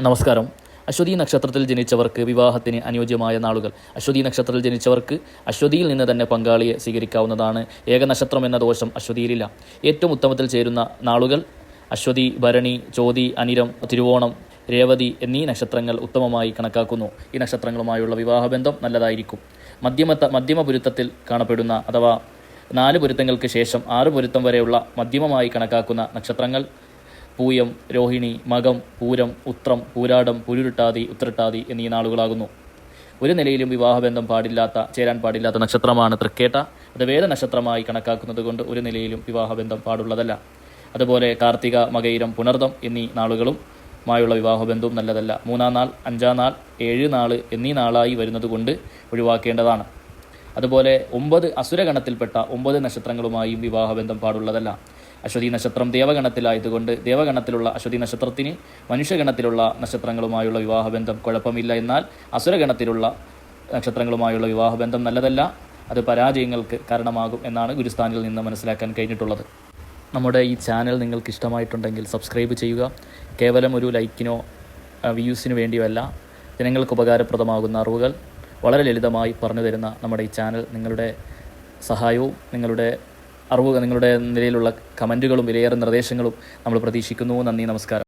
നമസ്കാരം. അശ്വതി നക്ഷത്രത്തിൽ ജനിച്ചവർക്ക് വിവാഹത്തിന് അനുയോജ്യമായ നാളുകൾ. അശ്വതി നക്ഷത്രത്തിൽ ജനിച്ചവർക്ക് അശ്വതിയിൽ നിന്ന് തന്നെ പങ്കാളിയെ സ്വീകരിക്കാവുന്നതാണ്. ഏകനക്ഷത്രം എന്ന ദോഷം അശ്വതിയിലില്ല. ഏറ്റവും ഉത്തമത്തിൽ ചേരുന്ന നാളുകൾ അശ്വതി, ഭരണി, ചോതി, അനിരം, തിരുവോണം, രേവതി എന്നീ നക്ഷത്രങ്ങൾ ഉത്തമമായി കണക്കാക്കുന്നു. ഈ നക്ഷത്രങ്ങളുമായുള്ള വിവാഹബന്ധം നല്ലതായിരിക്കും. മധ്യമ പൊരുത്തത്തിൽ കാണപ്പെടുന്ന അഥവാ 4 പൊരുത്തങ്ങൾക്ക് ശേഷം 6 പൊരുത്തം വരെയുള്ള മധ്യമമായി കണക്കാക്കുന്ന നക്ഷത്രങ്ങൾ പൂയം, രോഹിണി, മകം, പൂരം, ഉത്രം, പൂരാടം, പുരുരുട്ടാതി, ഉത്രട്ടാതി എന്നീ നാളുകളാകുന്നു. ഒരു നിലയിലും വിവാഹബന്ധം ചേരാൻ പാടില്ലാത്ത നക്ഷത്രമാണ് തൃക്കേട്ട. അത് വേദനക്ഷത്രമായി കണക്കാക്കുന്നത് കൊണ്ട് ഒരു നിലയിലും വിവാഹബന്ധം പാടുള്ളതല്ല. അതുപോലെ കാർത്തിക, മകയിരം, പുണർദം എന്നീ നാളുകളുമായുള്ള വിവാഹബന്ധവും നല്ലതല്ല. 3-ാം നാൾ, 5-ാം നാൾ, 7 നാൾ എന്നീ നാളായി വരുന്നത് കൊണ്ട് ഒഴിവാക്കേണ്ടതാണ്. അതുപോലെ 9 അസുരഗണത്തിൽപ്പെട്ട 9 നക്ഷത്രങ്ങളുമായും വിവാഹബന്ധം പാടുള്ളതല്ല. അശ്വതി നക്ഷത്രം ദേവഗണത്തിലായതുകൊണ്ട് ദേവഗണത്തിലുള്ള അശ്വതി നക്ഷത്രത്തിന് മനുഷ്യഗണത്തിലുള്ള നക്ഷത്രങ്ങളുമായുള്ള വിവാഹബന്ധം കുഴപ്പമില്ല. എന്നാൽ അസുരഗണത്തിലുള്ള നക്ഷത്രങ്ങളുമായുള്ള വിവാഹബന്ധം നല്ലതല്ല. അത് പരാജയങ്ങൾക്ക് കാരണമാകും എന്നാണ് ഗുരുസ്ഥാനിൽ നിന്ന് മനസ്സിലാക്കാൻ കഴിഞ്ഞിട്ടുള്ളത്. നമ്മുടെ ഈ ചാനൽ നിങ്ങൾക്ക് ഇഷ്ടമായിട്ടുണ്ടെങ്കിൽ സബ്സ്ക്രൈബ് ചെയ്യുക. കേവലം ഒരു ലൈക്കിനോ വ്യൂസിനു വേണ്ടിയോ അല്ല, ജനങ്ങൾക്ക് ഉപകാരപ്രദമാകുന്ന അറിവുകൾ വളരെ ലളിതമായി പറഞ്ഞു തരുന്ന നമ്മുടെ ഈ ചാനൽ നിങ്ങളുടെ സഹായവും നിങ്ങളുടെ നിങ്ങളുടെ നിലയിലുള്ള കമൻറ്റുകളും വിലയേറെ നിർദ്ദേശങ്ങളും നമ്മൾ പ്രതീക്ഷിക്കുന്നു. നന്ദി, നമസ്കാരം.